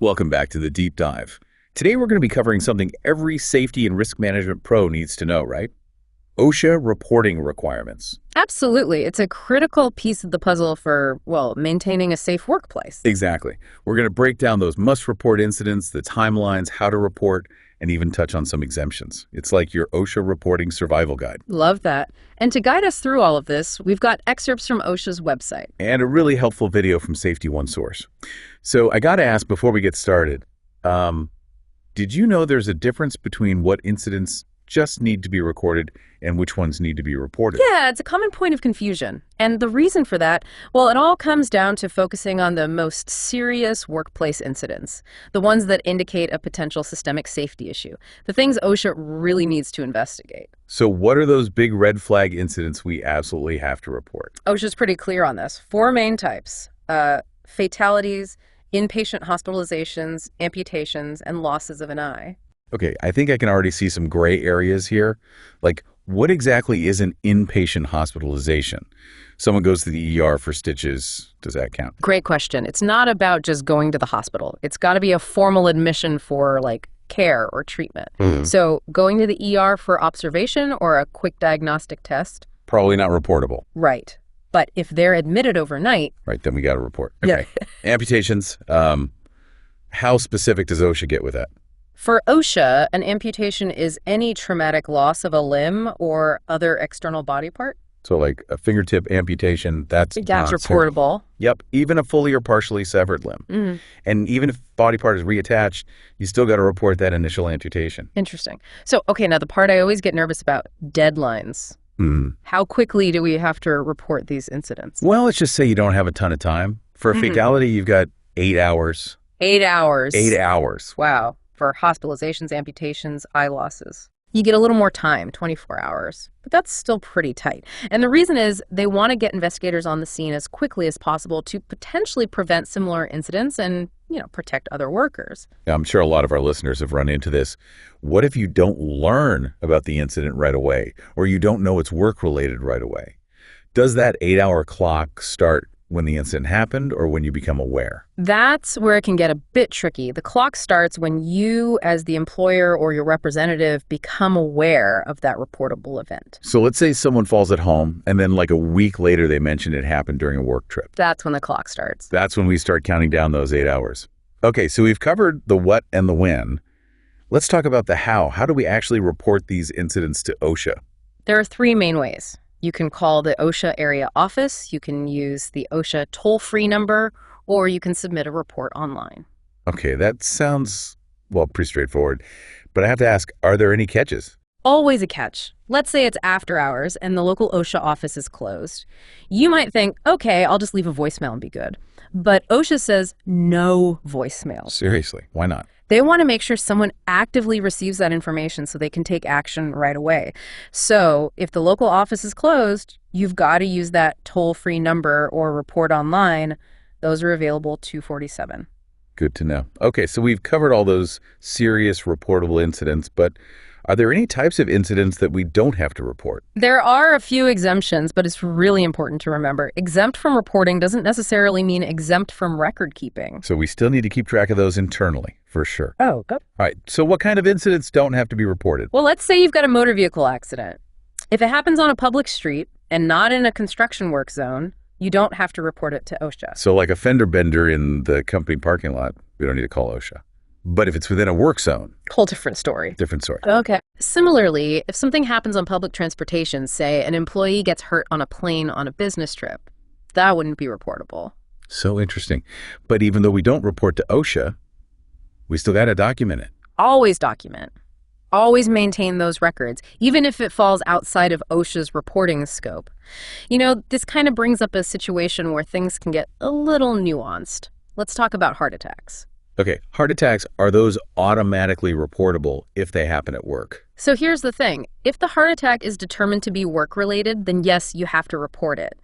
Welcome back to the Deep Dive. Today we're going to be covering something every safety and risk management pro needs to know, right? OSHA reporting requirements. Absolutely. It's a critical piece of the puzzle for, maintaining a safe workplace. Exactly. We're going to break down those must-report incidents, the timelines, how to report, and even touch on some exemptions. It's like your OSHA reporting survival guide. Love that. And to guide us through all of this, we've got excerpts from OSHA's website. And a really helpful video from Safety One Source. So I got to ask before we get started, did you know there's a difference between what incidents just need to be recorded and which ones need to be reported? Yeah, it's a common point of confusion. And the reason for that, it all comes down to focusing on the most serious workplace incidents, the ones that indicate a potential systemic safety issue, the things OSHA really needs to investigate. So what are those big red flag incidents we absolutely have to report? OSHA's pretty clear on this. 4 main types: fatalities, inpatient hospitalizations, amputations, and losses of an eye. Okay, I think I can already see some gray areas here. Like, what exactly is an inpatient hospitalization? Someone goes to the ER for stitches. Does that count? Great question. It's not about just going to the hospital. It's got to be a formal admission for, care or treatment. So going to the ER for observation or a quick diagnostic test? Probably not reportable. Right. But if they're admitted overnight... Right, then we got to report. Okay. Yeah. Amputations. How specific does OSHA get with that? For OSHA, an amputation is any traumatic loss of a limb or other external body part. So like a fingertip amputation, that's reportable. Yep, even a fully or partially severed limb. And even if body part is reattached, you still got to report that initial amputation. Interesting. So, okay, now the part I always get nervous about, deadlines. How quickly do we have to report these incidents? Well, let's just say you don't have a ton of time. For a fatality, you've got 8 hours. 8 hours. 8 hours. Wow. For hospitalizations, amputations, eye losses, you get a little more time, 24 hours. But that's still pretty tight. And the reason is they want to get investigators on the scene as quickly as possible to potentially prevent similar incidents and, protect other workers. I'm sure a lot of our listeners have run into this. What if you don't learn about the incident right away, or you don't know it's work-related right away? Does that 8-hour clock start when the incident happened or when you become aware? That's where it can get a bit tricky. The clock starts when you, as the employer or your representative, become aware of that reportable event. So let's say someone falls at home and then a week later they mention it happened during a work trip. That's when the clock starts. That's when we start counting down those 8 hours. Okay, so we've covered the what and the when. Let's talk about the how. How do we actually report these incidents to OSHA? There are 3 main ways. You can call the OSHA area office, you can use the OSHA toll-free number, or you can submit a report online. Okay, that sounds, pretty straightforward. But I have to ask, are there any catches? Always a catch. Let's say it's after hours and the local OSHA office is closed. You might think, okay, I'll just leave a voicemail and be good. But OSHA says no voicemail. Seriously, why not? They want to make sure someone actively receives that information so they can take action right away. So if the local office is closed, you've got to use that toll-free number or report online. Those are available 247. Good to know. Okay, so we've covered all those serious reportable incidents, but are there any types of incidents that we don't have to report? There are a few exemptions, but it's really important to remember. Exempt from reporting doesn't necessarily mean exempt from record keeping. So we still need to keep track of those internally, for sure. Oh, good. All right, so what kind of incidents don't have to be reported? Well, let's say you've got a motor vehicle accident. If it happens on a public street and not in a construction work zone, you don't have to report it to OSHA. So like a fender bender in the company parking lot, we don't need to call OSHA. But if it's within a work zone... Whole different story. Different story. Okay. Similarly, if something happens on public transportation, say an employee gets hurt on a plane on a business trip, that wouldn't be reportable. So interesting. But even though we don't report to OSHA, we still got to document it. Always document. Always maintain those records, even if it falls outside of OSHA's reporting scope. This kind of brings up a situation where things can get a little nuanced. Let's talk about heart attacks. Okay, heart attacks, are those automatically reportable if they happen at work? So here's the thing. If the heart attack is determined to be work-related, then yes, you have to report it.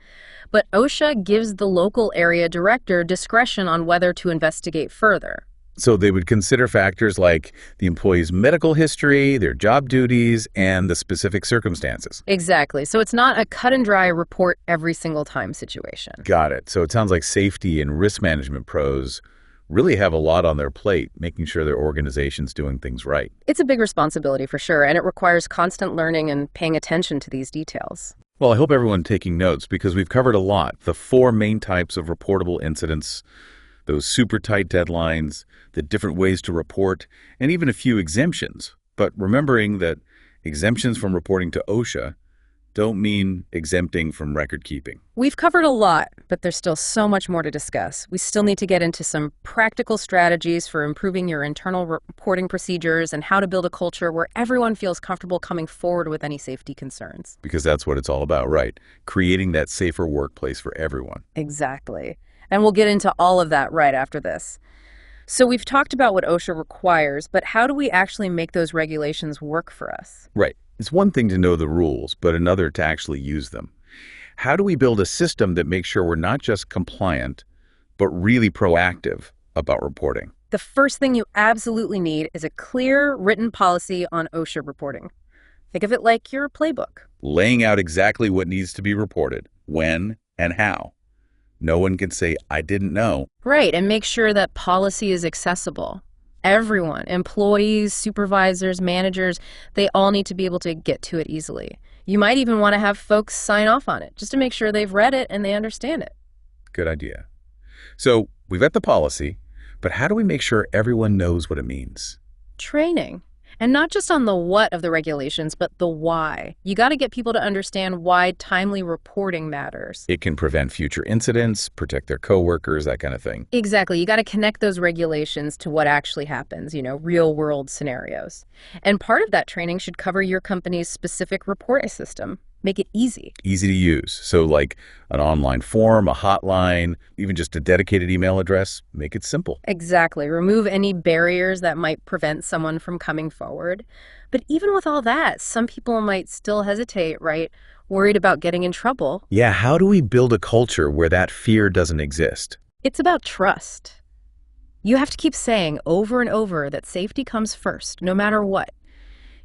But OSHA gives the local area director discretion on whether to investigate further. So they would consider factors like the employee's medical history, their job duties, and the specific circumstances. Exactly. So it's not a cut and dry report every single time situation. Got it. So it sounds like safety and risk management pros really have a lot on their plate, making sure their organization's doing things right. It's a big responsibility for sure, and it requires constant learning and paying attention to these details. Well, I hope everyone's taking notes because we've covered a lot. The 4 main types of reportable incidents, those super tight deadlines, the different ways to report, and even a few exemptions. But remembering that exemptions from reporting to OSHA don't mean exempting from record keeping. We've covered a lot, but there's still so much more to discuss. We still need to get into some practical strategies for improving your internal reporting procedures and how to build a culture where everyone feels comfortable coming forward with any safety concerns. Because that's what it's all about, right? Creating that safer workplace for everyone. Exactly. And we'll get into all of that right after this. So we've talked about what OSHA requires, but how do we actually make those regulations work for us? Right. It's one thing to know the rules, but another to actually use them. How do we build a system that makes sure we're not just compliant, but really proactive about reporting? The first thing you absolutely need is a clear written policy on OSHA reporting. Think of it like your playbook. Laying out exactly what needs to be reported, when, and how. No one can say, I didn't know. Right, and make sure that policy is accessible. Everyone, employees, supervisors, managers, they all need to be able to get to it easily. You might even want to have folks sign off on it just to make sure they've read it and they understand it. Good idea. So we've got the policy, but how do we make sure everyone knows what it means? Training. And not just on the what of the regulations, but the why. You got to get people to understand why timely reporting matters. It can prevent future incidents, protect their coworkers, that kind of thing. Exactly. You got to connect those regulations to what actually happens, real world scenarios. And part of that training should cover your company's specific reporting system. Make it easy. Easy to use. So like an online form, a hotline, even just a dedicated email address, make it simple. Exactly. Remove any barriers that might prevent someone from coming forward. But even with all that, some people might still hesitate, right? Worried about getting in trouble. Yeah, how do we build a culture where that fear doesn't exist? It's about trust. You have to keep saying over and over that safety comes first, no matter what.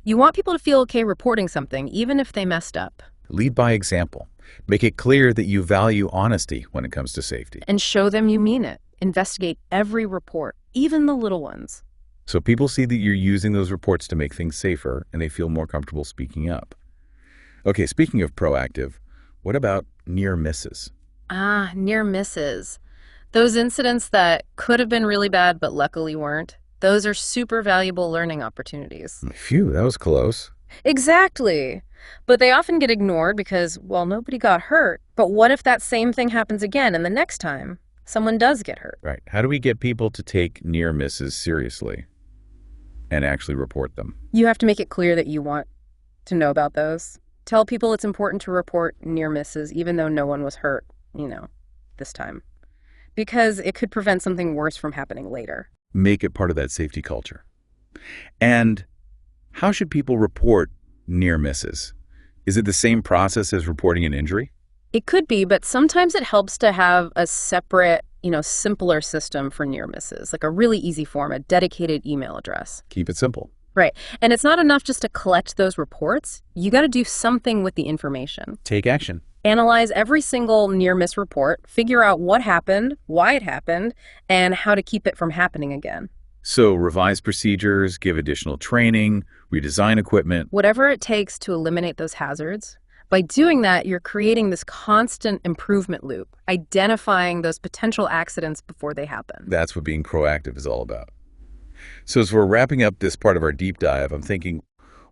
You want people to feel okay reporting something, even if they messed up. Lead by example. Make it clear that you value honesty when it comes to safety. And show them you mean it. Investigate every report, even the little ones. So people see that you're using those reports to make things safer and they feel more comfortable speaking up. Okay, speaking of proactive, what about near misses? Near misses. Those incidents that could have been really bad but luckily weren't. Those are super valuable learning opportunities. Phew, that was close. Exactly. But they often get ignored because, well, nobody got hurt. But what if that same thing happens again and the next time someone does get hurt? Right. How do we get people to take near misses seriously and actually report them? You have to make it clear that you want to know about those. Tell people it's important to report near misses even though no one was hurt, this time. Because it could prevent something worse from happening later. Make it part of that safety culture. And how should people report near misses? Is it the same process as reporting an injury? It could be, but sometimes it helps to have a separate, simpler system for near misses, like a really easy form, a dedicated email address. Keep it simple. Right. And it's not enough just to collect those reports. You got to do something with the information. Take action. Analyze every single near miss report, figure out what happened, why it happened, and how to keep it from happening again. So revise procedures, give additional training, redesign equipment. Whatever it takes to eliminate those hazards. By doing that, you're creating this constant improvement loop, identifying those potential accidents before they happen. That's what being proactive is all about. So as we're wrapping up this part of our deep dive, I'm thinking,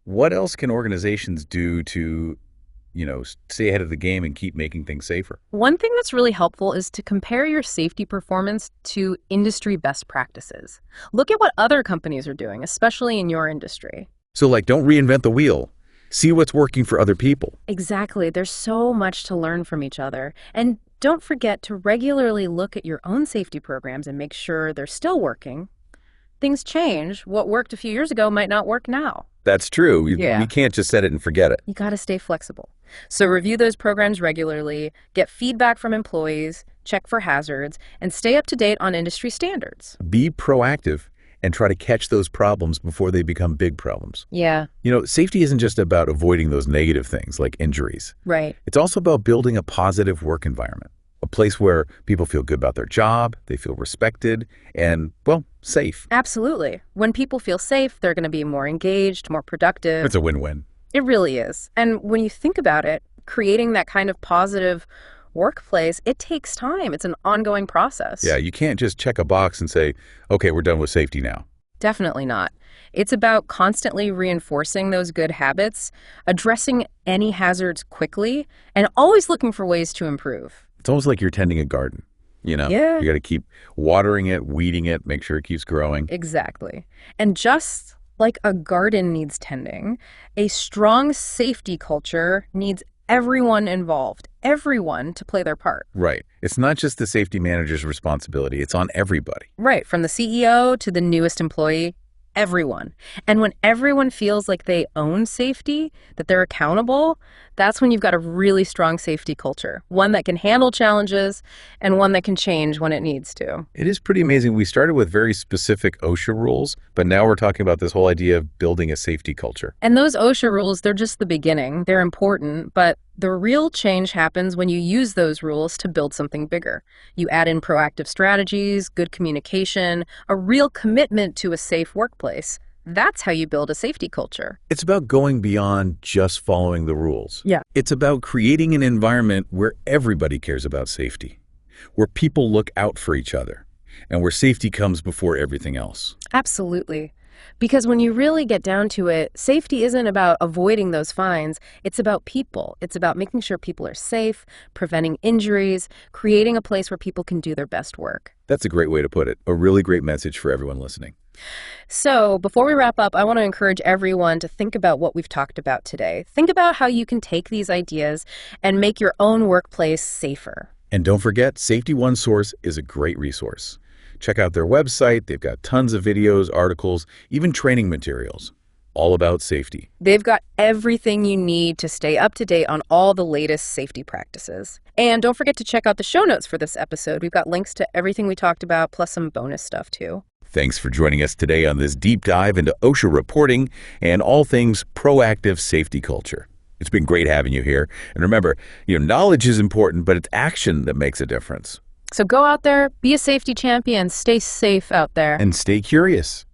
what else can organizations do to stay ahead of the game and keep making things safer? One thing that's really helpful is to compare your safety performance to industry best practices. Look at what other companies are doing, especially in your industry. So don't reinvent the wheel. See what's working for other people. Exactly. There's so much to learn from each other. And don't forget to regularly look at your own safety programs and make sure they're still working. Things change. What worked a few years ago might not work now. That's true. We can't just set it and forget it. You got to stay flexible. So review those programs regularly, get feedback from employees, check for hazards, and stay up to date on industry standards. Be proactive and try to catch those problems before they become big problems. Yeah. Safety isn't just about avoiding those negative things like injuries. Right. It's also about building a positive work environment. A place where people feel good about their job, they feel respected, and, well, safe. Absolutely. When people feel safe, they're going to be more engaged, more productive. It's a win-win. It really is. And when you think about it, creating that kind of positive workplace, it takes time. It's an ongoing process. Yeah, you can't just check a box and say, okay, we're done with safety now. Definitely not. It's about constantly reinforcing those good habits, addressing any hazards quickly, and always looking for ways to improve. It's almost like you're tending a garden, you know? Yeah. You got to keep watering it, weeding it, make sure it keeps growing. Exactly. And just like a garden needs tending, a strong safety culture needs everyone involved, everyone to play their part. Right. It's not just the safety manager's responsibility. It's on everybody. Right. From the CEO to the newest employee, everyone. And when everyone feels like they own safety, that they're accountable, that's when you've got a really strong safety culture, one that can handle challenges and one that can change when it needs to. It is pretty amazing. We started with very specific OSHA rules, but now we're talking about this whole idea of building a safety culture. And those OSHA rules, they're just the beginning. They're important, but the real change happens when you use those rules to build something bigger. You add in proactive strategies, good communication, a real commitment to a safe workplace. That's how you build a safety culture. It's about going beyond just following the rules. Yeah. It's about creating an environment where everybody cares about safety, where people look out for each other, and where safety comes before everything else. Absolutely. Because when you really get down to it, safety isn't about avoiding those fines. It's about people. It's about making sure people are safe, preventing injuries, creating a place where people can do their best work. That's a great way to put it. A really great message for everyone listening. So before we wrap up, I want to encourage everyone to think about what we've talked about today. Think about how you can take these ideas and make your own workplace safer. And don't forget, Safety One Source is a great resource. Check out their website. They've got tons of videos, articles, even training materials, all about safety. They've got everything you need to stay up to date on all the latest safety practices. And don't forget to check out the show notes for this episode. We've got links to everything we talked about, plus some bonus stuff too. Thanks for joining us today on this deep dive into OSHA reporting and all things proactive safety culture. It's been great having you here. And remember, knowledge is important, but it's action that makes a difference. So go out there, be a safety champion, stay safe out there. And stay curious.